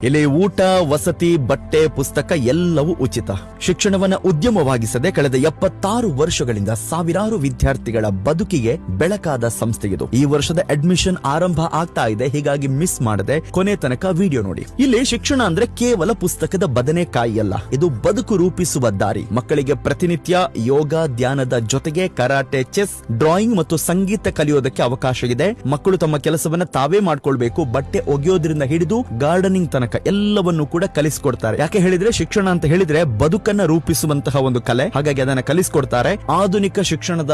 ಇಲ್ಲಿ ಊಟ, ವಸತಿ, ಬಟ್ಟೆ, ಪುಸ್ತಕ ಎಲ್ಲವೂ ಉಚಿತ. ಶಿಕ್ಷಣವನ್ನ ಉದ್ಯಮವಾಗಿಸದೆ ಕಳೆದ 76 ವರ್ಷಗಳಿಂದ ಸಾವಿರಾರು ವಿದ್ಯಾರ್ಥಿಗಳ ಬದುಕಿಗೆ ಬೆಳಕಾದ ಸಂಸ್ಥೆಯಿದು. ಈ ವರ್ಷದ ಅಡ್ಮಿಷನ್ ಆರಂಭ ಆಗ್ತಾ ಇದೆ, ಹೀಗಾಗಿ ಮಿಸ್ ಮಾಡದೆ ಕೊನೆ ತನಕ ವಿಡಿಯೋ ನೋಡಿ. ಇಲ್ಲಿ ಶಿಕ್ಷಣ ಅಂದ್ರೆ ಕೇವಲ ಪುಸ್ತಕದ ಬದನೆಕಾಯಿಯಲ್ಲ, ಇದು ಬದುಕು ರೂಪಿಸುವ ದಾರಿ. ಮಕ್ಕಳಿಗೆ ಪ್ರತಿನಿತ್ಯ ಯೋಗ, ಧ್ಯಾನದ ಜೊತೆಗೆ ಕರಾಟೆ, ಚೆಸ್, ಡ್ರಾಯಿಂಗ್ ಮತ್ತು ಸಂಗೀತ ಕಲಿಯೋದಕ್ಕೆ ಅವಕಾಶ ಇದೆ. ಮಕ್ಕಳು ತಮ್ಮ ಕೆಲಸವನ್ನ ತಾವೇ ಮಾಡ್ಕೊಳ್ಬೇಕು. ಬಟ್ಟೆ ಒಗೆಯೋದ್ರಿಂದ ಹಿಡಿದು ಗಾರ್ಡನಿಂಗ್ ತನಕ ಎಲ್ಲವನ್ನು ಕೂಡ ಕಲಿಸಿಕೊಡ್ತಾರೆ. ಯಾಕೆ ಹೇಳಿದ್ರೆ ಶಿಕ್ಷಣ ಅಂತ ಹೇಳಿದ್ರೆ ಬದುಕನ್ನ ರೂಪಿಸುವಂತಹ ಒಂದು ಕಲೆ, ಹಾಗಾಗಿ ಅದನ್ನ ಕಲಿಸಿಕೊಡ್ತಾರೆ. ಆಧುನಿಕ ಶಿಕ್ಷಣದ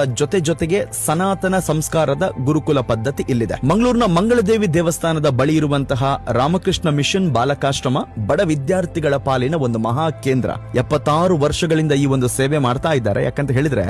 ಜೊತೆಗೆ ಸನಾತನ ಸಂಸ್ಕಾರದ ಗುರುಕುಲ ಪದ್ಧತಿ ಇಲ್ಲಿದೆ. ಮಂಗಳೂರಿನ ಮಂಗಳದೇವಿ ದೇವಸ್ಥಾನದ ಬಳಿ ಇರುವಂತಹ ರಾಮಕೃಷ್ಣ ಮಿಷನ್ ಬಾಲಕಾಶ್ರಮ ಬಡ ವಿದ್ಯಾರ್ಥಿಗಳ ಪಾಲಿನ ಒಂದು ಮಹಾ ಕೇಂದ್ರ. 76 ವರ್ಷಗಳಿಂದ ಈ ಒಂದು ಸೇವೆ ಮಾಡ್ತಾ ಇದ್ದಾರೆ. ಯಾಕಂತ ಹೇಳಿದ್ರೆ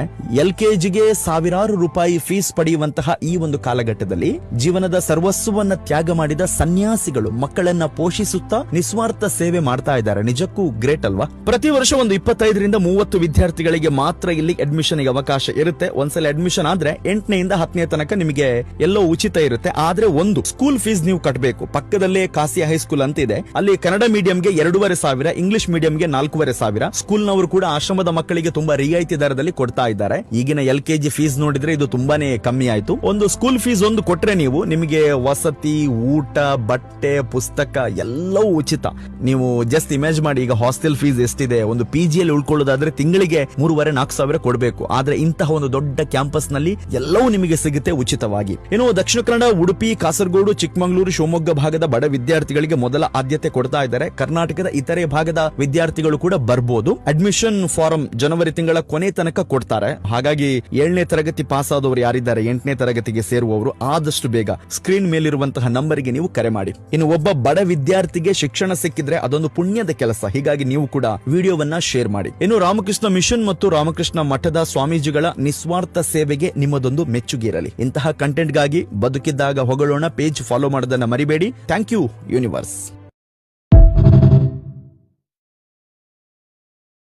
LKGಗೆ ಸಾವಿರಾರು ರೂಪಾಯಿ ಫೀಸ್ ಪಡೆಯುವಂತಹ ಈ ಒಂದು ಕಾಲಘಟ್ಟದಲ್ಲಿ ಜೀವನದ ಸರ್ವಸ್ವವನ್ನ ತ್ಯಾಗ ಮಾಡಿದ ಸನ್ಯಾಸಿಗಳು ಮಕ್ಕಳನ್ನ ಪೋಷಿಸುತ್ತಾ ನಿಸ್ವಾರ್ಥ ಸೇವೆ ಮಾಡ್ತಾ ಇದ್ದಾರೆ. ನಿಜಕ್ಕೂ ಗ್ರೇಟ್ ಅಲ್ವಾ? ಪ್ರತಿ ವರ್ಷ ಒಂದು 25 ರಿಂದ 30 ವಿದ್ಯಾರ್ಥಿಗಳಿಗೆ ಮಾತ್ರ ಇಲ್ಲಿ ಅಡ್ಮಿಷನ್ ಗೆ ಅವಕಾಶ ಇರುತ್ತೆ. ಒಂದ್ಸಲ ಅಡ್ಮಿಷನ್ ಆದ್ರೆ 8ನೇ ಇಂದ 10ನೇ ತನಕ ನಿಮಗೆ ಎಲ್ಲೋ ಉಚಿತ ಇರುತ್ತೆ. ಆದ್ರೆ ಒಂದು ಸ್ಕೂಲ್ ಫೀಸ್ ನೀವು ಕಟ್ಟಬೇಕು. ಪಕ್ಕದಲ್ಲೇ ಕಾಸಿಯಾ ಹೈಸ್ಕೂಲ್ ಅಂತ ಇದೆ, ಅಲ್ಲಿ ಕನ್ನಡ ಮೀಡಿಯಂಗೆ 2,500, ಇಂಗ್ಲಿಷ್ ಮೀಡಿಯಂಗೆ 4,500. ಸ್ಕೂಲ್ನವರು ಕೂಡ ಆಶ್ರಮದ ಮಕ್ಕಳಿಗೆ ತುಂಬಾ ರಿಯಾಯಿತಿ ದರದಲ್ಲಿ ಕೊಡ್ತಾ ಇದ್ದಾರೆ. ಈಗಿನ LKG ಫೀಸ್ ನೋಡಿದ್ರೆ ಇದು ತುಂಬಾನೇ ಕಮ್ಮಿ ಆಯ್ತು. ಒಂದು ಸ್ಕೂಲ್ ಫೀಸ್ ಒಂದು ಕೊಟ್ರೆ ನೀವು ನಿಮಗೆ ವಸತಿ, ಊಟ, ಬಟ್ಟೆ, ಪುಸ್ತಕ ಎಲ್ಲವೂ ಉಚಿತ. ನೀವು ಜಸ್ಟ್ ಇಮೇಜ್ ಮಾಡಿ, ಈಗ ಹಾಸ್ಟೆಲ್ ಫೀಸ್ ಎಷ್ಟಿದೆ. ಒಂದು PG ಯಲ್ಲಿ ಉಳ್ಕೊಳ್ಳೋದಾದ್ರೆ ತಿಂಗಳಿಗೆ 3,500-4,000 ಕೊಡಬೇಕು. ಆದ್ರೆ ಇಂತಹ ಒಂದು ದೊಡ್ಡ ಕ್ಯಾಂಪಸ್ ನಲ್ಲಿ ಎಲ್ಲವೂ ನಿಮಗೆ ಸಿಗುತ್ತೆ ಉಚಿತವಾಗಿ. ಇನ್ನು ದಕ್ಷಿಣ ಕನ್ನಡ, ಉಡುಪಿ, ಕಾಸರಗೋಡು, ಚಿಕ್ಕಮಗಳೂರು, ಶಿವಮೊಗ್ಗ ಭಾಗದ ಬಡ ವಿದ್ಯಾರ್ಥಿಗಳಿಗೆ ಮೊದಲ ಆದ್ಯತೆ ಕೊಡ್ತಾ ಇದ್ದಾರೆ. ಕರ್ನಾಟಕದ ಇತರೆ ಭಾಗದ ವಿದ್ಯಾರ್ಥಿಗಳು ಕೂಡ ಬರ್ಬೋದು. ಅಡ್ಮಿಷನ್ ಫಾರಂ ಜನವರಿ ತಿಂಗಳ ಕೊನೆ ತನಕ ಕೊಡ್ತಾರೆ. ಹಾಗಾಗಿ 7ನೇ ತರಗತಿ ಪಾಸ್ ಆದವರು ಯಾರಿದ್ದಾರೆ, 8ನೇ ತರಗತಿಗೆ ಸೇರುವವರು ಆದಷ್ಟು ಬೇಗ ಸ್ಕ್ರೀನ್ ಮೇಲಿರುವಂತಹ ನಂಬರ್ಗೆ ನೀವು ಕರೆ ಮಾಡಿ. ಇನ್ನು ಒಬ್ಬ ಬಡ ವಿದ್ಯಾರ್ಥಿಗೆ ಶಿಕ್ಷಣ ಸಿಕ್ಕಿದ್ರೆ ಅದೊಂದು ಪುಣ್ಯದ ಕೆಲಸ. ಹೀಗಾಗಿ ನೀವು ಕೂಡ ವಿಡಿಯೋವನ್ನ ಶೇರ್ ಮಾಡಿ. ಇನ್ನು ರಾಮಕೃಷ್ಣ ಮಿಷನ್ ಮತ್ತು ರಾಮಕೃಷ್ಣ ಮಠದ ಸ್ವಾಮೀಜಿಗಳ ನಿಸ್ವಾರ್ಥ ಸೇವೆಗೆ ನಿಮ್ಮದೊಂದು ಮೆಚ್ಚುಗೆ ಇರಲಿ. ಇಂತಹ ಕಂಟೆಂಟ್ಗಾಗಿ ಬದುಕಿದ್ದಾಗ ಹೊಗಳೋಣ ಪೇಜ್ ಫಾಲೋ ಮಾಡೋದನ್ನ ಮರಿಬೇಡಿ. Thank you universe.